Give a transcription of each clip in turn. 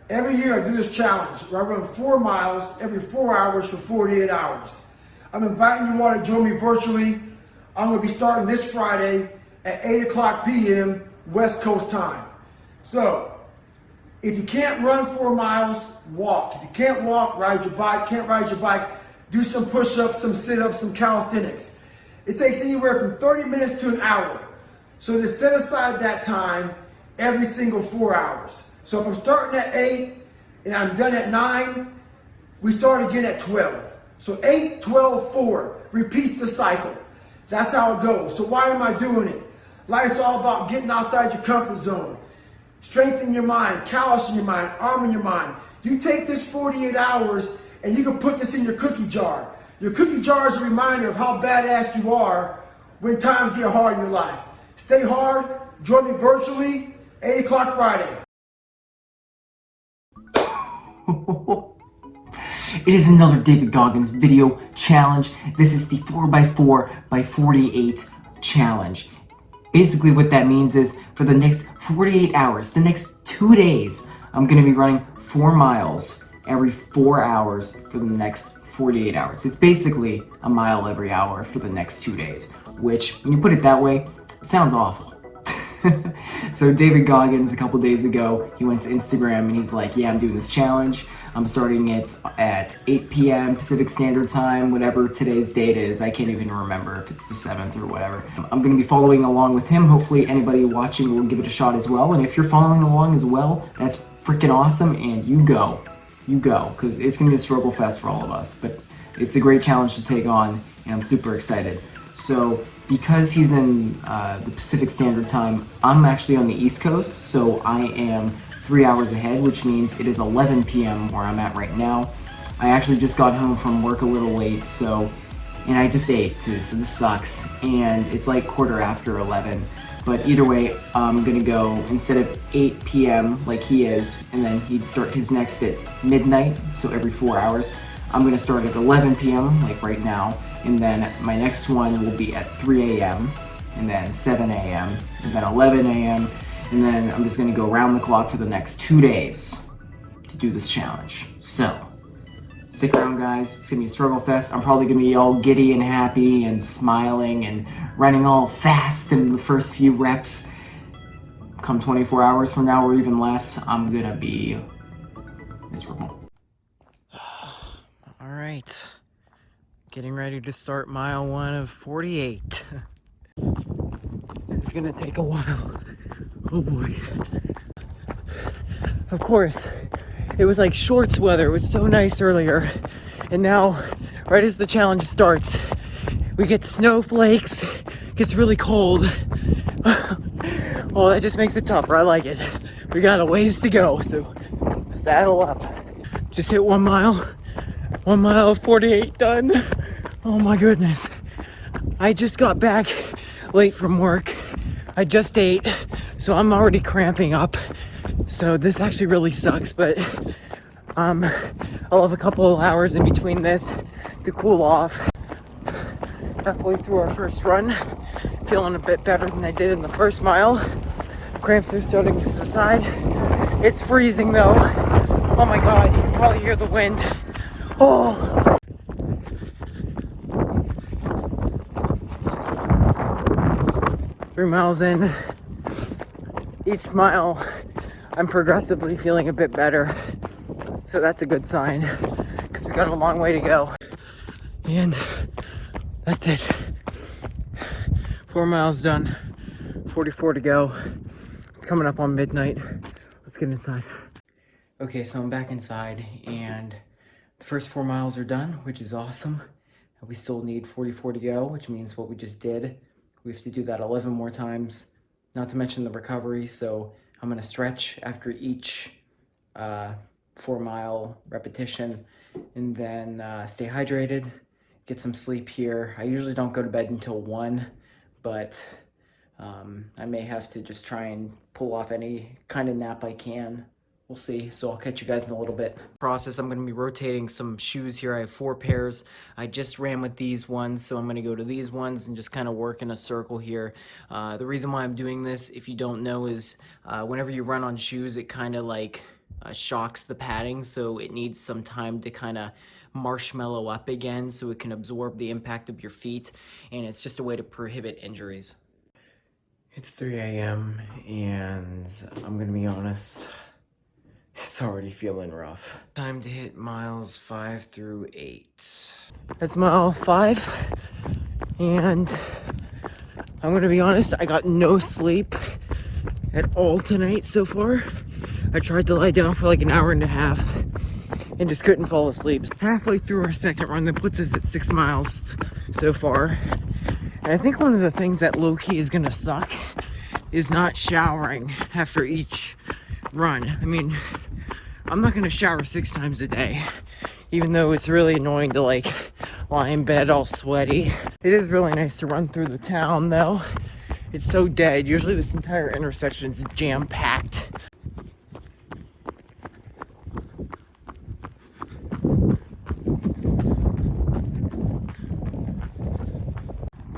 Every year I do this challenge where I run 4 miles every 4 hours for 48 hours. I'm inviting you all to join me virtually. I'm going to be starting this Friday at 8 o'clock p.m. West Coast time. So, if you can't run 4 miles, walk. If you can't walk, ride your bike. Can't ride your bike, do some push-ups, some sit-ups, some calisthenics. It takes anywhere from 30 minutes to an hour. So to set aside that time every single 4 hours. So if I'm starting at 8 and I'm done at 9, we start again at 12. So 8, 12, 4, repeats the cycle. That's how it goes. So why am I doing it? Life's all about getting outside your comfort zone. Strengthening your mind, callousing your mind, arming your mind. You take this 48 hours and you can put this in your cookie jar. Your cookie jar is a reminder of how badass you are when times get hard in your life. Stay hard, join me virtually, 8 o'clock Friday. It is another David Goggins video challenge. This is the 4x4x48 challenge. Basically what that means is for the next 48 hours, the next 2 days, I'm gonna be running 4 miles every 4 hours for the next 48 hours. It's basically a mile every hour for the next 2 days, which when you put it that way, it sounds awful. So David Goggins, a couple days ago, he went to Instagram and he's like, yeah, I'm doing this challenge. I'm starting it at 8 p.m. Pacific Standard Time, whatever today's date is. I can't even remember if it's the 7th or whatever. I'm going to be following along with him. Hopefully anybody watching will give it a shot as well. And if you're following along as well, that's freaking awesome. And you go, because it's going to be a struggle fest for all of us. But it's a great challenge to take on, and I'm super excited. So because he's in the Pacific Standard Time, I'm actually on the East Coast, so I am 3 hours ahead, which means it is 11 p.m. where I'm at right now. I actually just got home from work a little late, and I just ate too, so this sucks. And it's like 11:15, but either way, I'm gonna go, instead of 8 p.m. like he is, and then he'd start his next at midnight, so every 4 hours, I'm gonna start at 11 p.m. like right now, and then my next one will be at 3 a.m., and then 7 a.m., and then 11 a.m., and then I'm just gonna go around the clock for the next 2 days to do this challenge. So, stick around guys, it's gonna be a struggle fest. I'm probably gonna be all giddy and happy and smiling and running all fast in the first few reps. Come 24 hours from now or even less, I'm gonna be miserable. All right. Getting ready to start mile 1 of 48. This is gonna take a while. Oh boy. Of course, it was like shorts weather. It was so nice earlier. And now, right as the challenge starts, we get snowflakes. It gets really cold. Well, that just makes it tougher. I like it. We got a ways to go, so saddle up. Just hit 1 mile. 1 mile of 48 done. Oh my goodness. I just got back late from work. I just ate, so I'm already cramping up. So this actually really sucks, but I'll have a couple of hours in between this to cool off. Definitely through our first run. Feeling a bit better than I did in the first mile. Cramps are starting to subside. It's freezing though. Oh my god, you can probably hear the wind. Oh! 3 miles in. Each mile, I'm progressively feeling a bit better. So that's a good sign, because we got a long way to go. And that's it. 4 miles done, 44 to go. It's coming up on midnight. Let's get inside. Okay, so I'm back inside, and the first 4 miles are done, which is awesome. We still need 44 to go, which means what we just did, we have to do that 11 more times, not to mention the recovery. So I'm gonna stretch after each 4 mile repetition, and then stay hydrated, get some sleep here. I usually don't go to bed until 1, but I may have to just try and pull off any kind of nap I can. We'll see, so I'll catch you guys in a little bit. Process, I'm gonna be rotating some shoes here. I have 4 pairs. I just ran with these ones, so I'm gonna go to these ones and just kind of work in a circle here. The reason why I'm doing this, if you don't know, is whenever you run on shoes, it kind of like shocks the padding, so it needs some time to kind of marshmallow up again so it can absorb the impact of your feet, and it's just a way to prohibit injuries. It's 3 a.m. and I'm gonna be honest, it's already feeling rough. Time to hit miles 5 through 8. That's mile 5, and I'm gonna be honest, I got no sleep at all tonight so far. I tried to lie down for like an hour and a half and just couldn't fall asleep. Halfway through our second run, that puts us at 6 miles so far. And I think one of the things that low-key is gonna suck is not showering after each run. I mean, I'm not gonna shower 6 times a day, even though it's really annoying to like lie in bed all sweaty. It is really nice to run through the town though. It's so dead. Usually this entire intersection is jam-packed.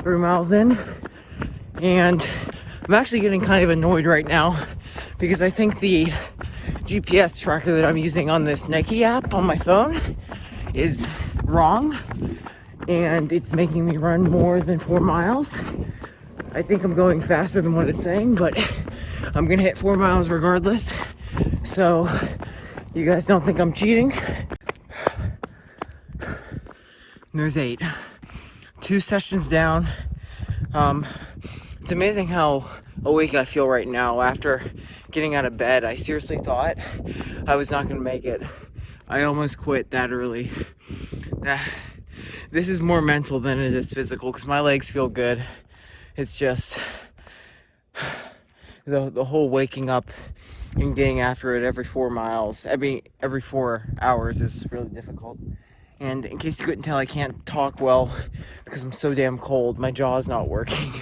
Three miles in, and I'm actually getting kind of annoyed right now because I think the GPS tracker that I'm using on this Nike app on my phone is wrong, and it's making me run more than 4 miles. I think I'm going faster than what it's saying, but I'm gonna hit 4 miles regardless, so you guys don't think I'm cheating. There's 8. 2 sessions down. It's amazing how awake I feel right now after getting out of bed. I seriously thought I was not gonna make it. I almost quit that early. This is more mental than it is physical because my legs feel good. It's just the whole waking up and getting after it every 4 miles. I mean, every 4 hours is really difficult. And in case you couldn't tell, I can't talk well because I'm so damn cold. My jaw's not working.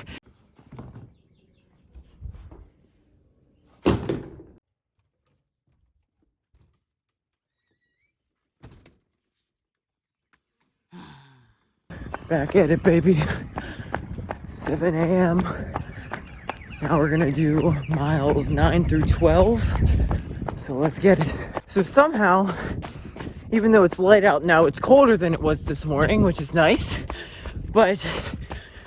Back at it, baby. 7 a.m. Now we're gonna do miles 9 through 12. So let's get it. So somehow, even though it's light out now, it's colder than it was this morning, which is nice. But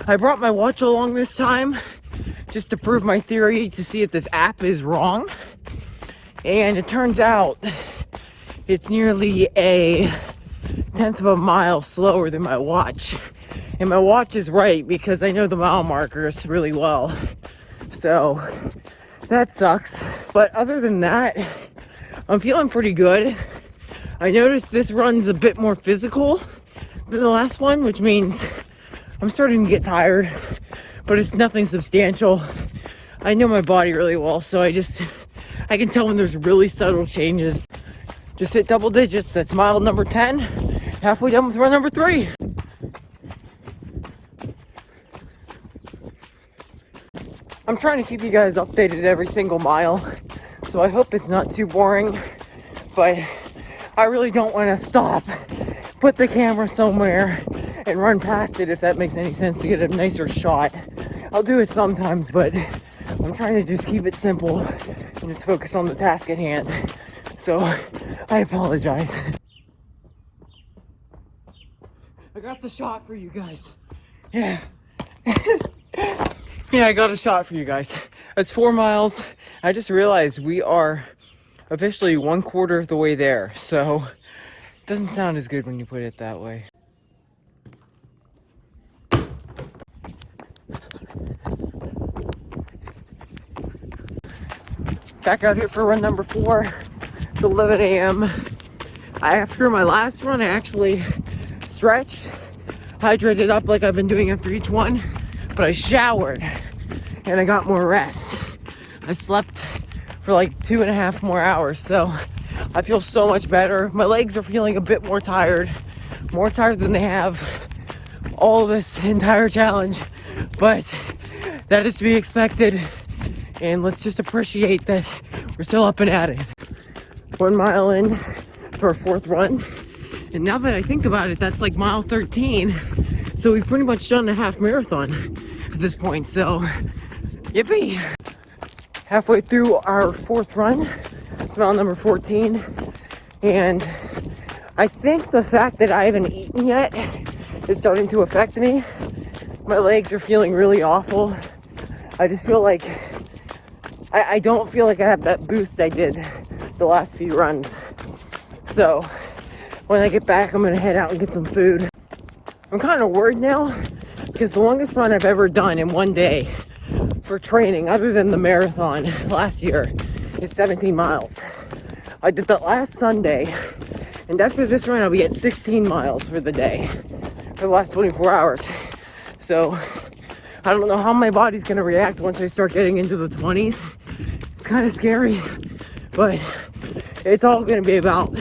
I brought my watch along this time just to prove my theory, to see if this app is wrong. And it turns out it's nearly a 1/10 of a mile slower than my watch. And my watch is right because I know the mile markers really well. So that sucks. But other than that, I'm feeling pretty good. I noticed this run's a bit more physical than the last one, which means I'm starting to get tired, but it's nothing substantial. I know my body really well, so I can tell when there's really subtle changes. Just hit double digits. That's mile number 10. Halfway done with run number 3. I'm trying to keep you guys updated every single mile, so I hope it's not too boring, but I really don't want to stop, put the camera somewhere, and run past it, if that makes any sense, to get a nicer shot. I'll do it sometimes, but I'm trying to just keep it simple and just focus on the task at hand. So, I apologize. I got the shot for you guys. Yeah. Yeah, I got a shot for you guys. That's 4 miles. I just realized we are officially 1/4 of the way there, so it doesn't sound as good when you put it that way. Back out here for run number 4. It's 11 a.m. After my last run, I actually stretched, hydrated up like I've been doing after each one, but I showered and I got more rest. I slept for like 2.5 more hours, so I feel so much better. My legs are feeling a bit more tired than they have all this entire challenge, but that is to be expected, and let's just appreciate that we're still up and at it. 1 mile in for our 4th run, and now that I think about it, that's like mile 13, so we've pretty much done a half marathon at this point, so yippee. Halfway through our 4th run, It's mile number 14, and I think the fact that I haven't eaten yet is starting to affect me. My legs are feeling really awful. I just feel like I don't feel like I have that boost I did the last few runs. So when I get back, I'm gonna head out and get some food. I'm kind of worried now because the longest run I've ever done in one day for training, other than the marathon last year, is 17 miles. I did that last Sunday, and after this run, I'll be at 16 miles for the day, for the last 24 hours. So I don't know how my body's gonna react once I start getting into the 20s. It's kind of scary, but it's all gonna be about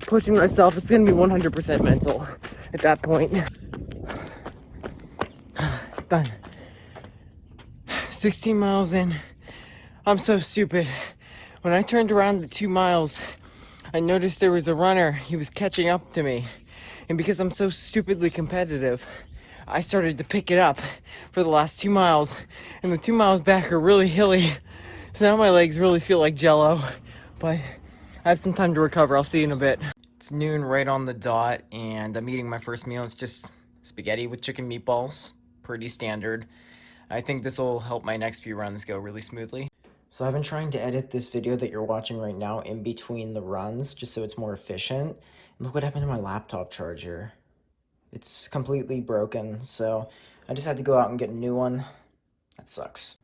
pushing myself. It's gonna be 100% mental at that point. Done. 16 miles in. I'm so stupid. When I turned around to 2 miles, I noticed there was a runner. He was catching up to me. And because I'm so stupidly competitive, I started to pick it up for the last 2 miles. And the 2 miles back are really hilly. So now my legs really feel like jello. But I have some time to recover. I'll see you in a bit. It's noon right on the dot, and I'm eating my first meal. It's just spaghetti with chicken meatballs. Pretty standard. I think this will help my next few runs go really smoothly. So I've been trying to edit this video that you're watching right now in between the runs, just so it's more efficient. And look what happened to my laptop charger. It's completely broken, so I just had to go out and get a new one. That sucks.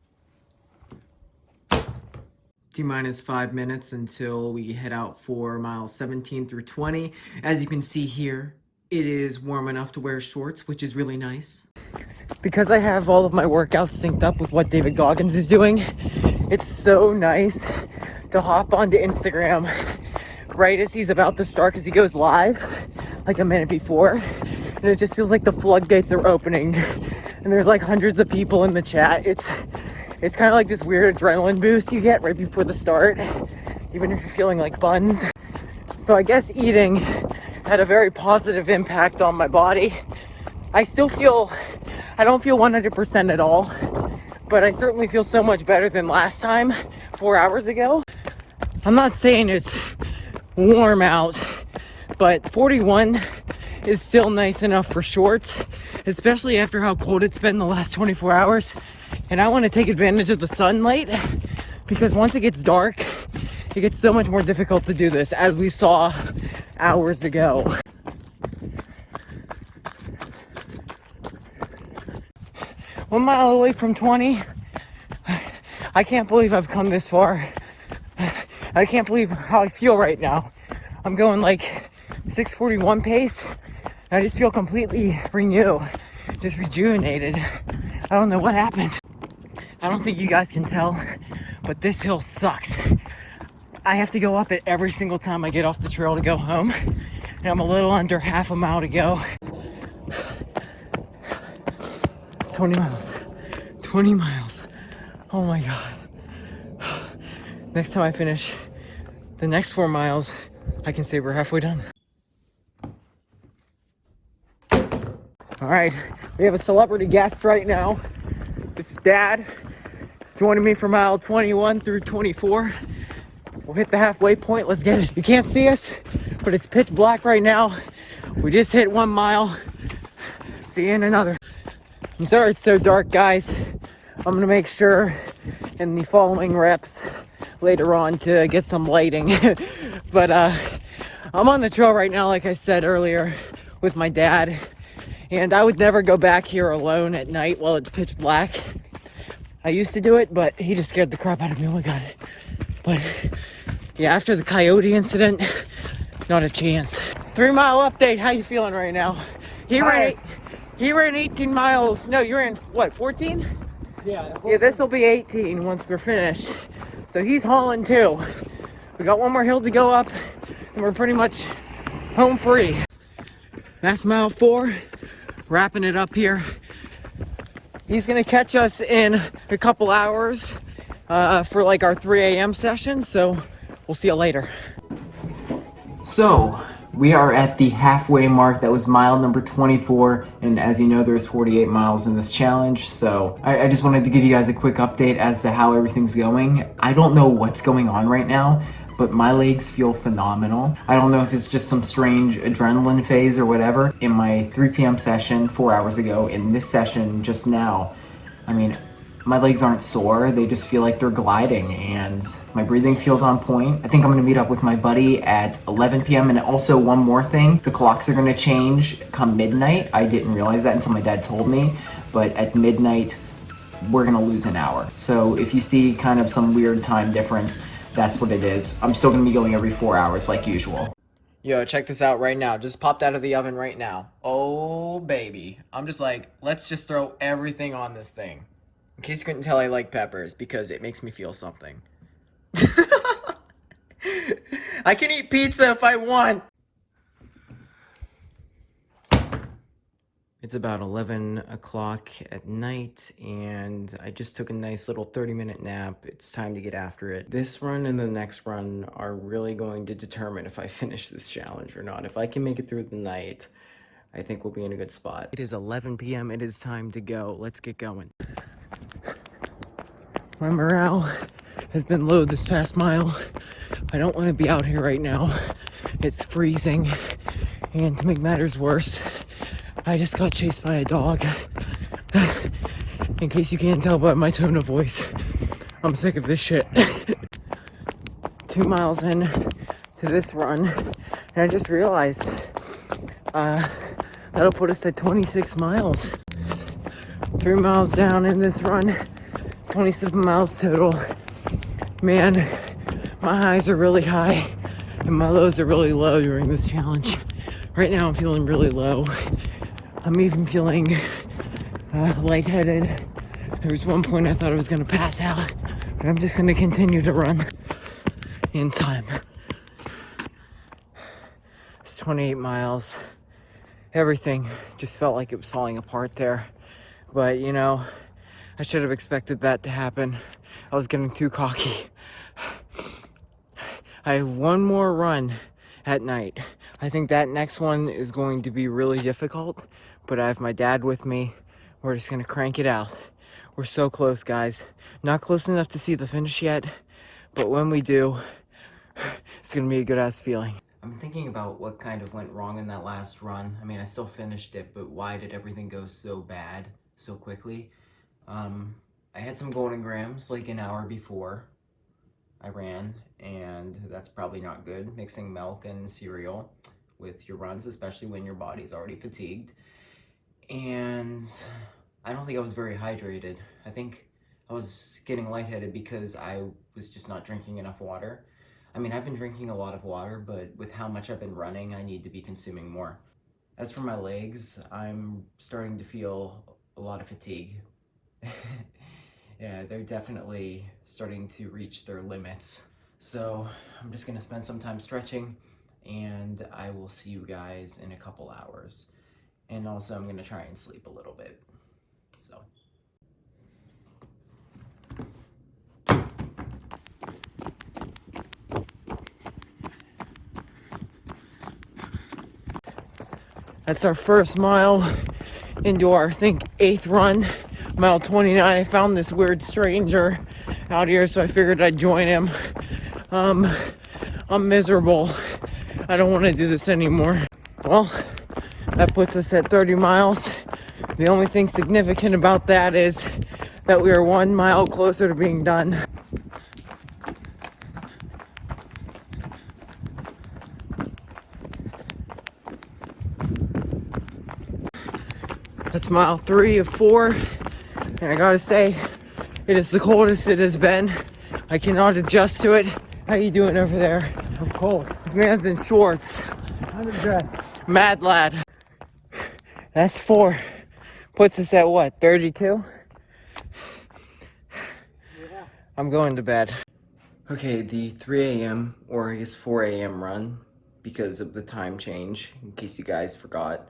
T-minus 5 minutes until we head out for miles 17 through 20. As you can see here, it is warm enough to wear shorts, which is really nice. Because I have all of my workouts synced up with what David Goggins is doing, it's so nice to hop onto Instagram right as he's about to start, because he goes live like a minute before, and it just feels like the floodgates are opening and there's like hundreds of people in the chat. It's kind of like this weird adrenaline boost you get right before the start, even if you're feeling like buns. So I guess eating had a very positive impact on my body. I don't feel 100% at all, but I certainly feel so much better than last time, 4 hours ago. I'm not saying it's warm out, but 41 is still nice enough for shorts, especially after how cold it's been the last 24 hours. And I want to take advantage of the sunlight, because once it gets dark, it gets so much more difficult to do this, as we saw hours ago. One mile away from 20. I can't believe I've come this far. I can't believe how I feel right now. I'm going like 6:41 pace, and I just feel completely renewed, just rejuvenated. I don't know what happened. I don't think you guys can tell, but this hill sucks. I have to go up it every single time I get off the trail to go home, and I'm a little under half a mile to go. It's 20 miles. 20 miles. Oh my God. Next time I finish the next 4 miles, I can say we're halfway done. All right, we have a celebrity guest right now. This is Dad, joining me for mile 21 through 24. We'll hit the halfway point. Let's get it. You can't see us, but it's pitch black right now. We just hit 1 mile. See you in another. I'm sorry it's so dark, guys. I'm gonna make sure in the following reps later on to get some lighting. But I'm on the trail right now, like I said earlier, with my dad. And I would never go back here alone at night while it's pitch black. I used to do it, but he just scared the crap out of me. Oh my God. But yeah, after the coyote incident, not a chance. 3 mile update. How you feeling right now? He ran 18 miles. No, you're in what, 14? Yeah. Yeah, this will be 18 once we're finished. So he's hauling too. We got one more hill to go up, and we're pretty much home free. That's mile 4. Wrapping it up here. He's gonna catch us in a couple hours for like our 3 a.m. session, so we'll see you later. So we are at the halfway mark. That was mile number 24, and as you know, there's 48 miles in this challenge, so I just wanted to give you guys a quick update as to how everything's going. I don't know what's going on right now, but my legs feel phenomenal. I don't know if it's just some strange adrenaline phase or whatever. In my 3 p.m. session 4 hours ago, in this session just now, I mean, my legs aren't sore, they just feel like they're gliding, and my breathing feels on point. I think I'm gonna meet up with my buddy at 11 p.m. And also one more thing, the clocks are gonna change come midnight. I didn't realize that until my dad told me, but at midnight, we're gonna lose an hour. So if you see kind of some weird time difference, that's what it is. I'm still gonna be going every 4 hours like usual. Yo, check this out right now. Just popped out of the oven right now. Oh, baby. I'm just like, let's just throw everything on this thing. In case you couldn't tell, I like peppers because it makes me feel something. I can eat pizza if I want. It's about 11 o'clock at night, and I just took a nice little 30-minute nap. It's time to get after it. This run and the next run are really going to determine if I finish this challenge or not. If I can make it through the night, I think we'll be in a good spot. It is 11 p.m. It is time to go. Let's get going. My morale has been low this past mile. I don't want to be out here right now. It's freezing, and to make matters worse, I just got chased by a dog. In case you can't tell by my tone of voice, I'm sick of this shit. 2 miles in to this run, and I just realized that'll put us at 26 miles. 3 miles down in this run, 27 miles total. Man, my highs are really high and my lows are really low during this challenge. Right now I'm feeling really low. I'm even feeling lightheaded. There was one point I thought I was gonna pass out, but I'm just gonna continue to run in time. It's 28 miles. Everything just felt like it was falling apart there. But you know, I should have expected that to happen. I was getting too cocky. I have one more run at night. I think that next one is going to be really difficult, but I have my dad with me. We're just gonna crank it out. We're so close, guys. Not close enough to see the finish yet, but when we do, it's gonna be a good ass feeling. I'm thinking about what kind of went wrong in that last run. I mean, I still finished it, but why did everything go so bad so quickly? I had some golden grams like an hour before I ran, and that's probably not good, mixing milk and cereal with your runs, especially when your body's already fatigued. And I don't think I was very hydrated. I think I was getting lightheaded because I was just not drinking enough water. I mean, I've been drinking a lot of water, but with how much I've been running, I need to be consuming more. As for my legs, I'm starting to feel a lot of fatigue. Yeah, they're definitely starting to reach their limits. So I'm just gonna spend some time stretching, and I will see you guys in a couple hours. And also I'm gonna try and sleep a little bit, so. That's our first mile into our, I think, 8th run. Mile 29, I found this weird stranger out here, so I figured I'd join him. I'm miserable. I don't want to do this anymore. Well, that puts us at 30 miles. The only thing significant about that is that we are 1 mile closer to being done. That's mile 3 of 4, and I gotta say, it is the coldest it has been. I cannot adjust to it. How you doing over there? I'm cold. This man's in shorts. I'm dressed. Mad lad. That's 4. Puts us at what, 32? Yeah. I'm going to bed. Okay, the 3 a.m. or I guess 4 a.m. run, because of the time change, in case you guys forgot,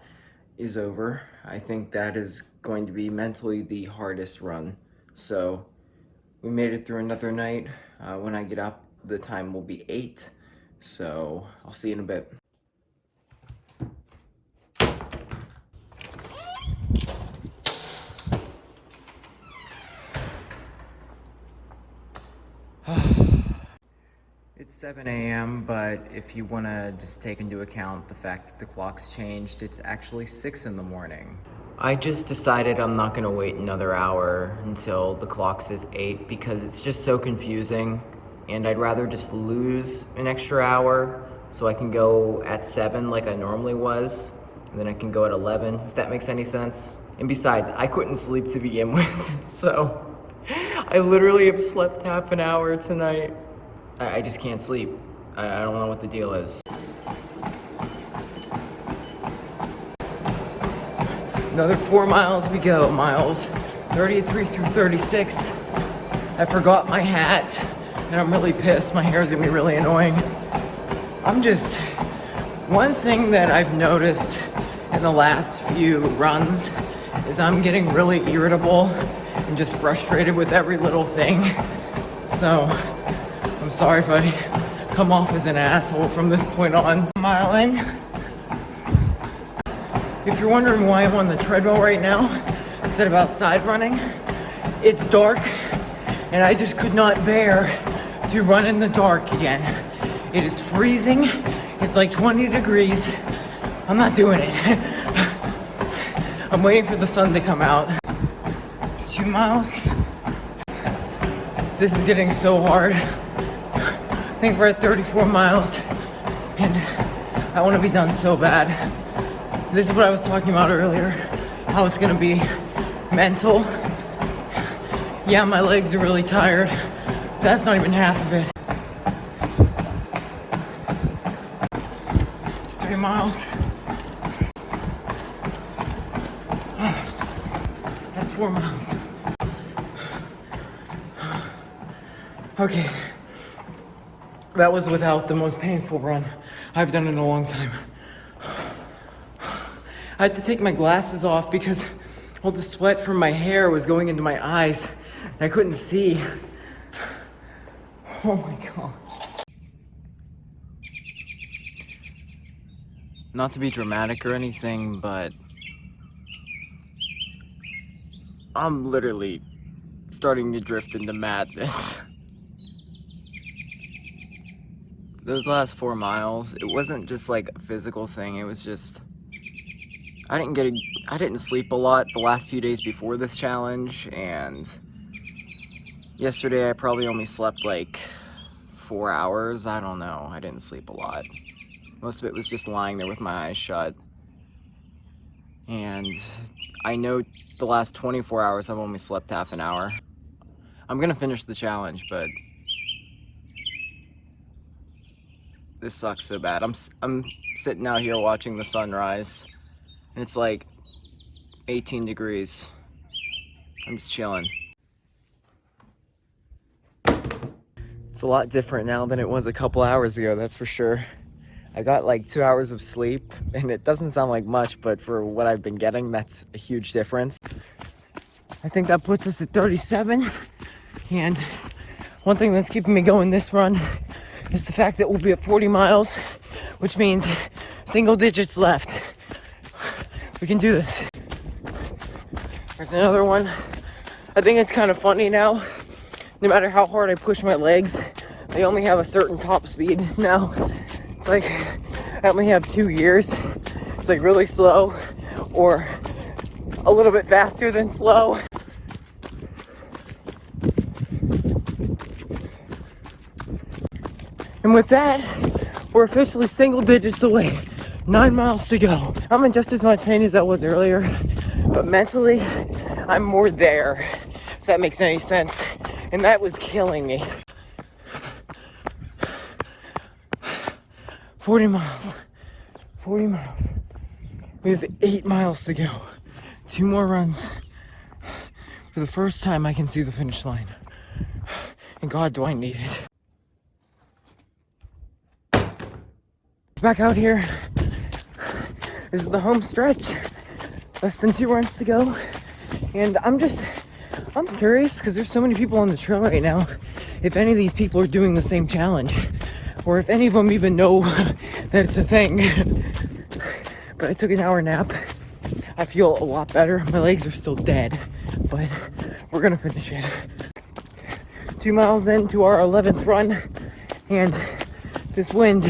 is over. I think that is going to be mentally the hardest run. So we made it through another night. When I get up, the time will be 8. So I'll see you in a bit. It's 7 a.m., but if you want to just take into account the fact that the clock's changed, it's actually 6 in the morning. I just decided I'm not going to wait another hour until the clock says 8 because it's just so confusing, and I'd rather just lose an extra hour so I can go at 7 like I normally was, and then I can go at 11, if that makes any sense. And besides, I couldn't sleep to begin with, so I literally have slept half an hour tonight. I just can't sleep. I don't know what the deal is. Another 4 miles we go, miles 33 through 36. I forgot my hat, and I'm really pissed. My hair is gonna be really annoying. One thing that I've noticed in the last few runs is I'm getting really irritable and just frustrated with every little thing. So, I'm sorry if I come off as an asshole from this point on. Mile in. If you're wondering why I'm on the treadmill right now instead of outside running, it's dark and I just could not bear to run in the dark again. It is freezing. It's like 20 degrees. I'm not doing it. I'm waiting for the sun to come out. It's 2 miles. This is getting so hard. I think we're at 34 miles and I want to be done so bad. This is what I was talking about earlier, how it's gonna be mental. Yeah, my legs are really tired. That's not even half of it. It's 3 miles. That's 4 miles. Okay. That was without the most painful run I've done in a long time. I had to take my glasses off because all the sweat from my hair was going into my eyes and I couldn't see. Oh my gosh. Not to be dramatic or anything, but I'm literally starting to drift into madness. Those last 4 miles, it wasn't just like a physical thing, it was just I didn't sleep a lot the last few days before this challenge, and yesterday I probably only slept like 4 hours. I don't know, I didn't sleep a lot. Most of it was just lying there with my eyes shut. And I know the last 24 hours I've only slept half an hour. I'm gonna finish the challenge, but this sucks so bad. I'm sitting out here watching the sunrise, and it's like 18 degrees. I'm just chilling. It's a lot different now than it was a couple hours ago, that's for sure. I got like 2 hours of sleep, and it doesn't sound like much, but for what I've been getting, that's a huge difference. I think that puts us at 37, and one thing that's keeping me going this run is the fact that we'll be at 40 miles, which means single digits left. We can do this. There's another one. I think it's kind of funny now. No matter how hard I push my legs, they only have a certain top speed now. It's like I only have 2 gears. It's like really slow or a little bit faster than slow. And with that, we're officially single digits away. 9 miles to go. I'm in just as much pain as I was earlier, but mentally, I'm more there, if that makes any sense. And that was killing me. 40 miles. 40 miles. We have 8 miles to go. 2 more runs. For the first time, I can see the finish line. And God, do I need it. Back out here. This is the home stretch. Less than 2 runs to go. And I'm curious, because there's so many people on the trail right now, if any of these people are doing the same challenge. Or if any of them even know that it's a thing. But I took an hour nap. I feel a lot better. My legs are still dead, but we're gonna finish it. 2 miles into our 11th run, and This wind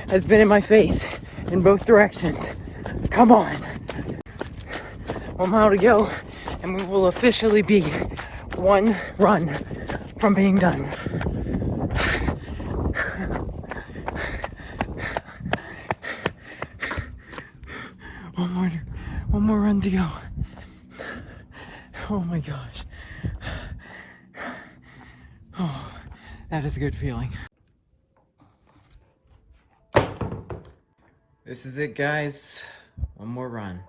has been in my face in both directions. Come on. 1 mile to go, and we will officially be one run from being done. One more run to go. Oh my gosh. Oh, that is a good feeling. This is it, guys. One more run.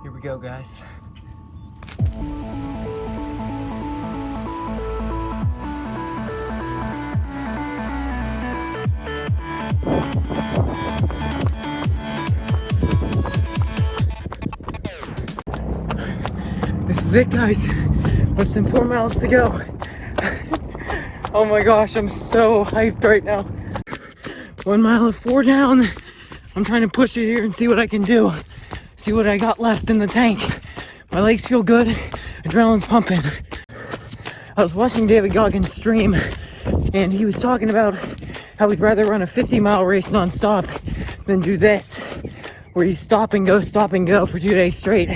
Here we go, guys. This is it, guys. Less than 4 miles to go. Oh my gosh, I'm so hyped right now. 1 mile of 4 down. I'm trying to push it here and see what I can do. See what I got left in the tank. My legs feel good. Adrenaline's pumping. I was watching David Goggins stream, and he was talking about how he'd rather run a 50-mile race nonstop than do this, where you stop and go for 2 days straight.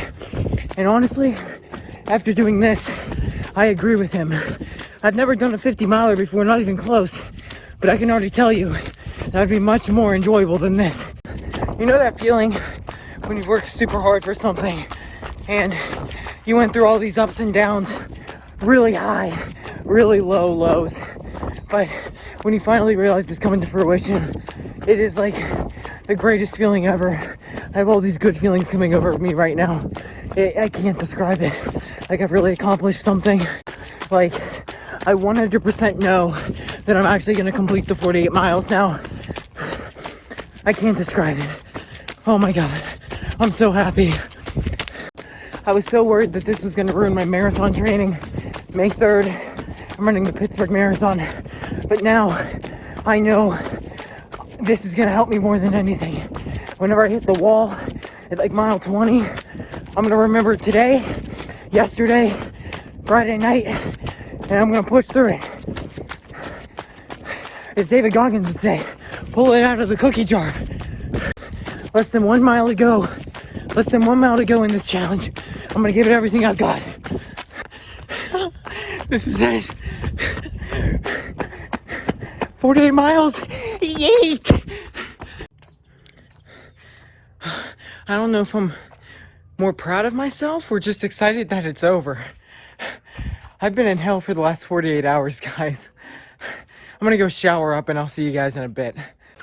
And honestly, after doing this, I agree with him. I've never done a 50-miler before, not even close, but I can already tell you that would be much more enjoyable than this. You know that feeling when you've worked super hard for something and you went through all these ups and downs, really high, really low lows, but when you finally realize it's coming to fruition, it is like the greatest feeling ever. I have all these good feelings coming over me right now. I can't describe it. Like I've really accomplished something. Like I 100% know that I'm actually going to complete the 48 miles now. I can't describe it. Oh my God. I'm so happy. I was so worried that this was going to ruin my marathon training. May 3rd, I'm running the Pittsburgh Marathon. But now I know this is going to help me more than anything. Whenever I hit the wall at like mile 20, I'm going to remember today, yesterday, Friday night, and I'm going to push through it. As David Goggins would say, pull it out of the cookie jar. Less than 1 mile to go. Less than 1 mile to go in this challenge. I'm gonna give it everything I've got. This is it. 48 miles. Yeet! I don't know if I'm more proud of myself or just excited that it's over. I've been in hell for the last 48 hours, guys. I'm gonna go shower up and I'll see you guys in a bit.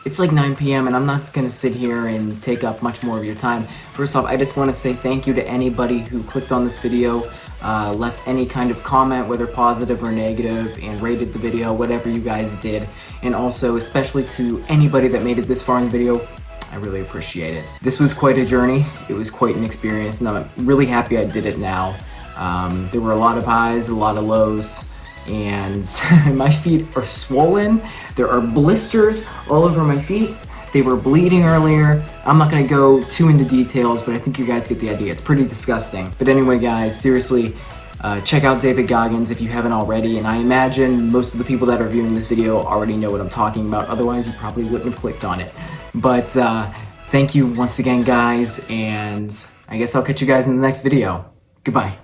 It's like 9 p.m. and I'm not gonna sit here and take up much more of your time. First off, I just wanna say thank you to anybody who clicked on this video, left any kind of comment, whether positive or negative, and rated the video, whatever you guys did. And also, especially to anybody that made it this far in the video, I really appreciate it. This was quite a journey. It was quite an experience, and I'm really happy I did it now. There were a lot of highs, a lot of lows, and my feet are swollen. There are blisters all over my feet. They were bleeding earlier. I'm not gonna go too into details, but I think you guys get the idea. It's pretty disgusting. But anyway, guys, seriously, check out David Goggins if you haven't already, and I imagine most of the people that are viewing this video already know what I'm talking about. Otherwise, you probably wouldn't have clicked on it. But thank you once again, guys, and I guess I'll catch you guys in the next video. Goodbye.